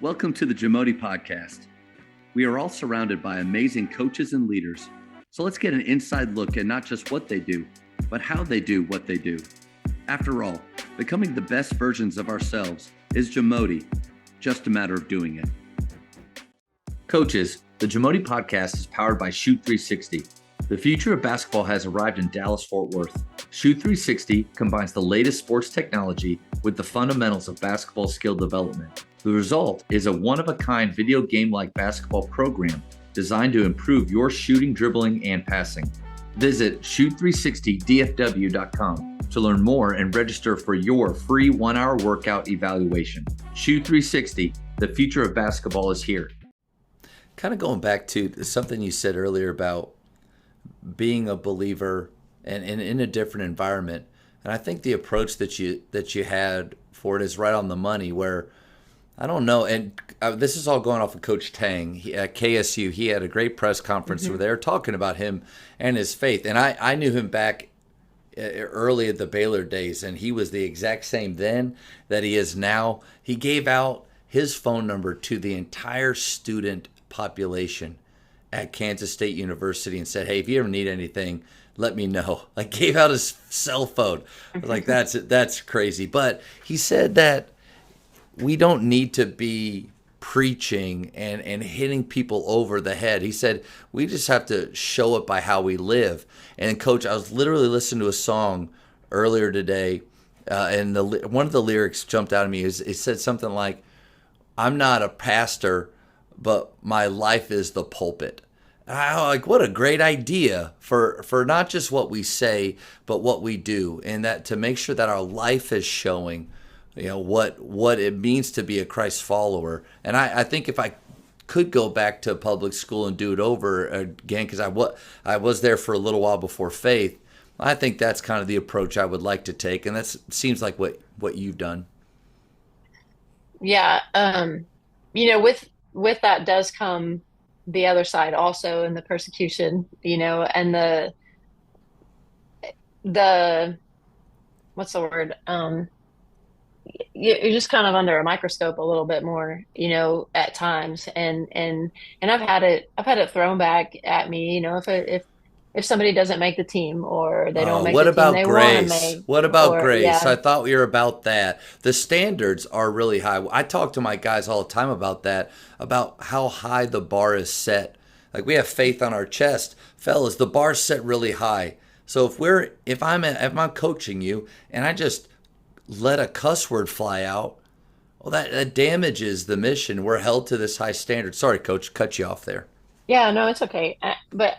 Welcome to the JAMODI podcast. We are all surrounded by amazing coaches and leaders. So let's get an inside look at not just what they do, but how they do what they do. After all, becoming the best versions of ourselves is JAMODI, just a matter of doing it. Coaches, the JAMODI podcast is powered by Shoot 360. The future of basketball has arrived in Dallas-Fort Worth. Shoot 360 combines the latest sports technology with the fundamentals of basketball skill development. The result is a one-of-a-kind video game-like basketball program designed to improve your shooting, dribbling, and passing. Visit shoot360dfw.com to learn more and register for your free 1-hour workout evaluation. Shoot 360, the future of basketball is here. Kind of going back to something you said earlier about being a believer and in a different environment. And I think the approach that you had for it is right on the money, where I don't know, and this is all going off of Coach Tang at KSU. He had a great press conference where they were talking about him and his faith. And I knew him back early at the Baylor days, and he was the exact same then that he is now. He gave out his phone number to the entire student population at Kansas State University and said, hey, if you ever need anything, let me know. Like, gave out his cell phone. I was like, that's crazy. But he said that we don't need to be preaching and hitting people over the head. He said we just have to show it by how we live. And Coach, I was literally listening to a song earlier today, and one of the lyrics jumped out at me. It said something like, I'm not a pastor, but my life is the pulpit. Like, what a great idea for not just what we say, but what we do, and that to make sure that our life is showing, what it means to be a Christ follower. And I think if I could go back to public school and do it over again, because I was there for a little while before faith, I think that's kind of the approach I would like to take, and that seems like what you've done. Yeah, with that does come the other side also, in the persecution, and the what's the word? You're just kind of under a microscope a little bit more, at times, and I've had it thrown back at me, if somebody doesn't make the team, or they don't make the team they want to make. What about grace? Yeah. I thought we were about that. The standards are really high. I talk to my guys all the time about that, about how high the bar is set. Like, we have faith on our chest. Fellas, the bar's set really high. So if I'm coaching you and I just let a cuss word fly out, well, that damages the mission. We're held to this high standard. Sorry, Coach, cut you off there. Yeah, no, it's okay. But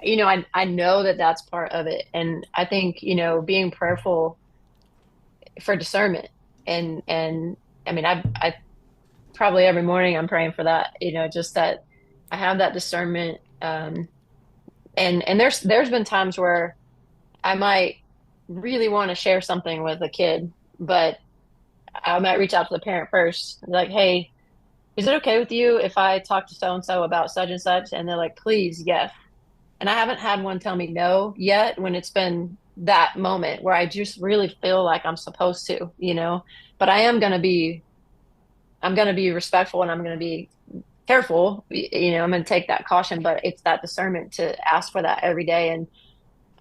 I know that that's part of it. And I think, being prayerful for discernment. And I mean, I probably every morning I'm praying for that, just that I have that discernment. And there's been times where I might really want to share something with a kid, but I might reach out to the parent first, like, hey, is it okay with you if I talk to so-and-so about such and such? And they're like, please, yes. And I haven't had one tell me no yet, when it's been that moment where I just really feel like I'm supposed to, but I'm going to be respectful, and I'm going to be careful. I'm going to take that caution, but it's that discernment to ask for that every day.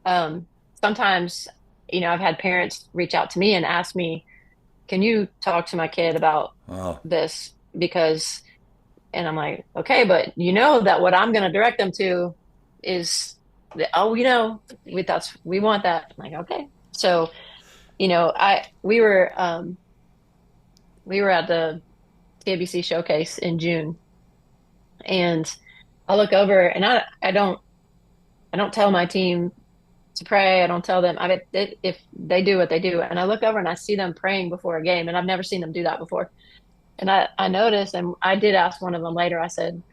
And sometimes, I've had parents reach out to me and ask me, can you talk to my kid about this? And I'm like, okay, but that what I'm going to direct them to is, we want that. I'm like, okay. So, we were at the TABC showcase in June, and I look over, and I don't tell my team to pray. I don't tell them. If they do what they do, and I look over and I see them praying before a game, and I've never seen them do that before. And I noticed, and I did ask one of them later, I said,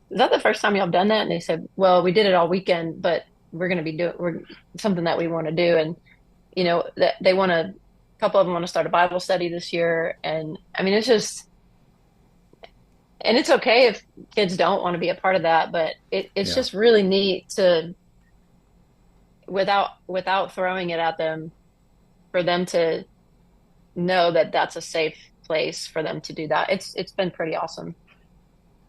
is that the first time y'all have done that? And they said, well, we did it all weekend, but we're going to be doing something that we want to do. And, that they want a couple of them want to start a Bible study this year. And I mean, it's just, and it's okay if kids don't want to be a part of that, but it's just really neat to, without throwing it at them, for them to know that that's a safe place for them to do that. It's been pretty awesome.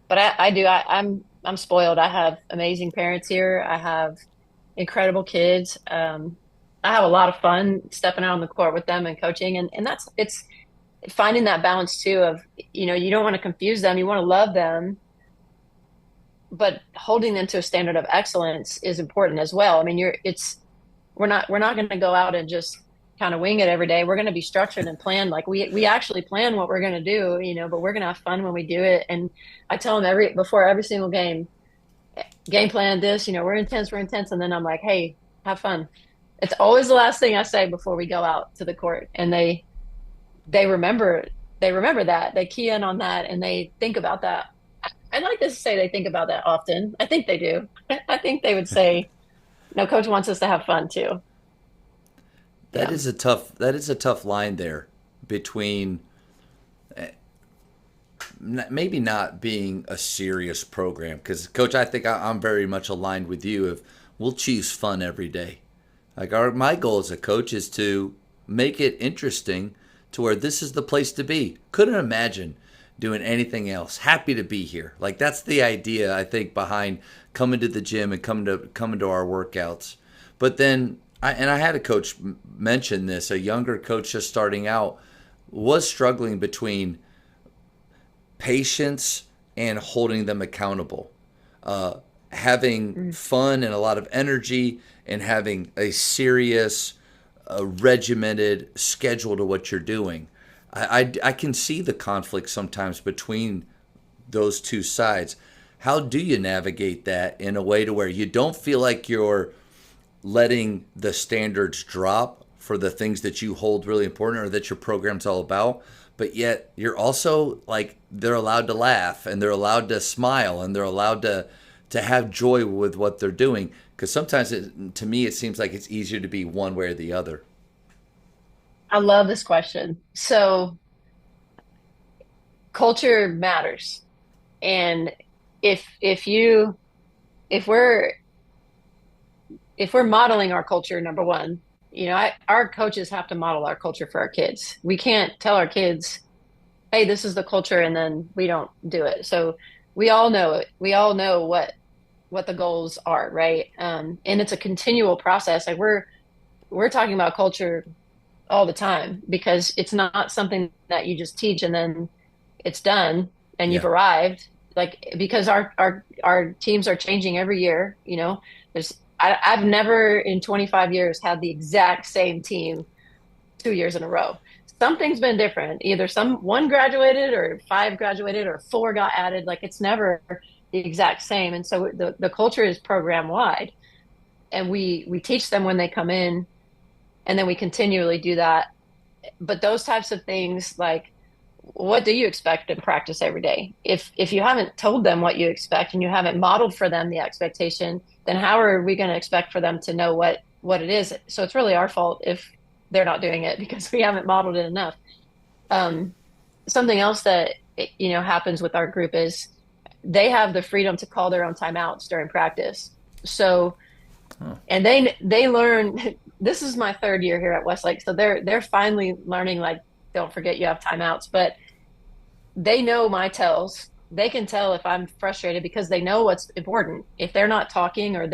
But I'm spoiled. I have amazing parents here. I have incredible kids. I have a lot of fun stepping out on the court with them and coaching, and that's it's finding that balance too of, you don't want to confuse them, you want to love them, but holding them to a standard of excellence is important as well. I mean, we're not going to go out and just kind of wing it every day. We're going to be structured and planned. Like we actually plan what we're going to do, but we're going to have fun when we do it. And I tell them before every single game plan this, we're intense. And then I'm like, hey, have fun. It's always the last thing I say before we go out to the court. And they remember that. They key in on that and they think about that. I'd like to say they think about that often. I think they do. I think they would say, no, coach wants us to have fun too. That Yeah. is a tough line there between maybe not being a serious program, because coach, I think I'm very much aligned with you. If we'll choose fun every day, like my goal as a coach is to make it interesting to where this is the place to be. Couldn't imagine doing anything else. Happy to be here. Like that's the idea I think behind coming to the gym and coming to our workouts. But then I had a coach mention this, a younger coach just starting out was struggling between patience and holding them accountable. Having fun and a lot of energy and having a serious, regimented schedule to what you're doing. I can see the conflict sometimes between those two sides. How do you navigate that in a way to where you don't feel like you're letting the standards drop for the things that you hold really important or that your program's all about, but yet you're also like, they're allowed to laugh and they're allowed to smile and they're allowed to have joy with what they're doing? Because sometimes to me, it seems like it's easier to be one way or the other. I love this question. So culture matters. And if we're modeling our culture, number one, our coaches have to model our culture for our kids. We can't tell our kids, hey, this is the culture, and then we don't do it. So we all know it. We all know what the goals are, right? And it's a continual process. Like we're talking about culture all the time because it's not something that you just teach and then it's done and you've Yeah. arrived. Like because our teams are changing every year. I've never in 25 years had the exact same team 2 years in a row. Something's been different. Either one graduated or 5 graduated or 4 got added. Like it's never the exact same. And so the culture is program wide, and we teach them when they come in, and then we continually do that. But those types of things, like what do you expect in practice every day? If you haven't told them what you expect and you haven't modeled for them the expectation, then how are we going to expect for them to know what it is? So it's really our fault if they're not doing it because we haven't modeled it enough. Something else that happens with our group is they have the freedom to call their own timeouts during practice. So, and they learn. This is my 3rd year here at Westlake, so they're finally learning, like, don't forget you have timeouts. But they know my tells. They can tell if I'm frustrated because they know what's important. If they're not talking or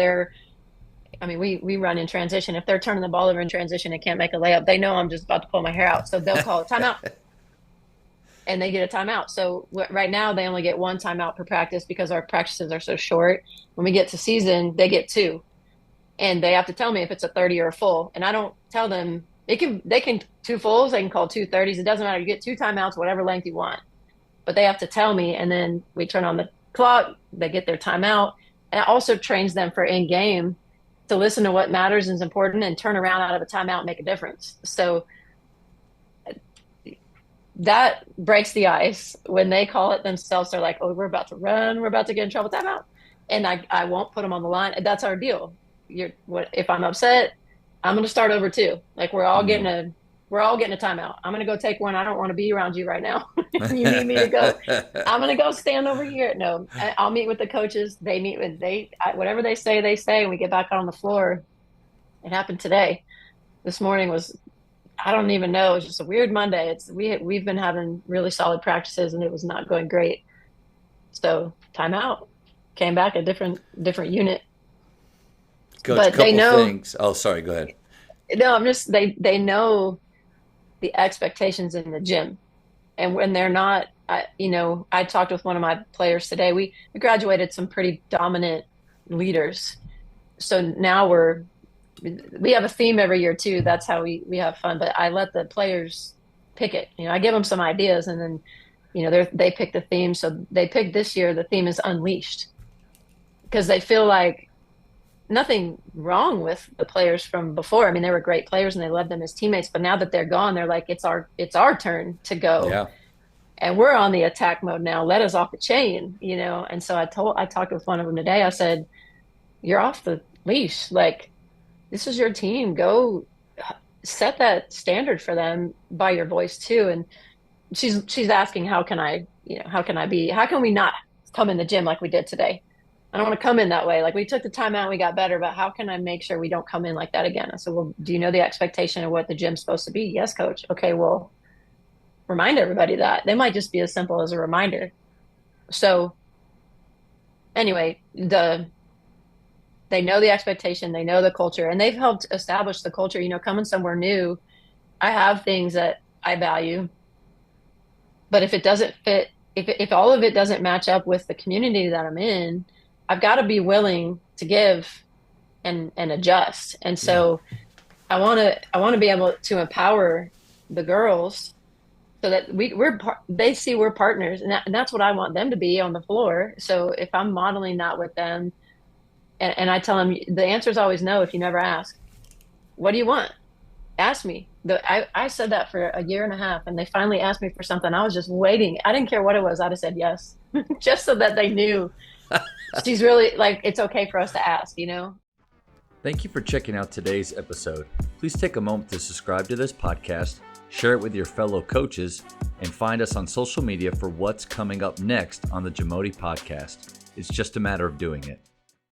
we run in transition. If they're turning the ball over in transition and can't make a layup, they know I'm just about to pull my hair out. So they'll call a timeout and they get a timeout. So right now they only get 1 timeout per practice because our practices are so short. When we get to season, they get 2. And they have to tell me if it's a 30 or a full. And I don't tell them. They can 2 fulls, they can call 2 30s. It doesn't matter. You get 2 timeouts, whatever length you want. But they have to tell me, and then we turn on the clock. They get their timeout. And it also trains them for in game to listen to what matters and is important and turn around out of a timeout and make a difference. So that breaks the ice. When they call it themselves, they're like, oh, we're about to run. We're about to get in trouble. Timeout. And I won't put them on the line. That's our deal. If I'm upset, I'm going to start over too. Like we're all getting a timeout. I'm going to go take one. I don't want to be around you right now. You need me to go. I'm going to go stand over here. No, I'll meet with the coaches. They meet with whatever they say, and we get back on the floor. It happened today. This morning was I don't even know. It's just a weird Monday. We've been having really solid practices and it was not going great. So timeout. Came back a different unit. Coach, But they couple know, things. Oh, sorry. Go ahead. no, I'm just they know the expectations in the gym. And when they're not, I talked with one of my players today. We graduated some pretty dominant leaders. So now we have a theme every year too. That's how we have fun. But I let the players pick it. I give them some ideas, and then they pick the theme. So they picked this year. The theme is unleashed because they feel like nothing wrong with the players from before. I mean, they were great players and they loved them as teammates. But now that they're gone, they're like, it's our turn to go, Yeah. and we're on the attack mode now. Let us off the chain. And so I talked with one of them today. I said, "You're off the leash. Like, this is your team. Go set that standard for them by your voice too." And she's asking, how can we not come in the gym like we did today? I don't want to come in that way. Like, we took the time out and we got better, but how can I make sure we don't come in like that again? I said, well, do you know the expectation of what the gym's supposed to be? Yes, coach. Okay, well, remind everybody that. They might just be as simple as a reminder. So anyway, they know the expectation, they know the culture, and they've helped establish the culture. Coming somewhere new, I have things that I value, but if it doesn't fit, if all of it doesn't match up with the community that I'm in, I've got to be willing to give and adjust. And Yeah. so I want to be able to empower the girls so that they see we're partners, and that's what I want them to be on the floor. So if I'm modeling that with them, and I tell them the answer is always no if you never ask. What do you want? Ask me. I said that for a year and a half, and they finally asked me for something. I was just waiting. I didn't care what it was. I'd have said yes, just so that they knew she's really like, it's okay for us to ask. Thank you for checking out today's episode. Please take a moment to subscribe to this podcast, share it with your fellow coaches, and find us on social media for what's coming up next on the JAMODI podcast. It's just a matter of doing it.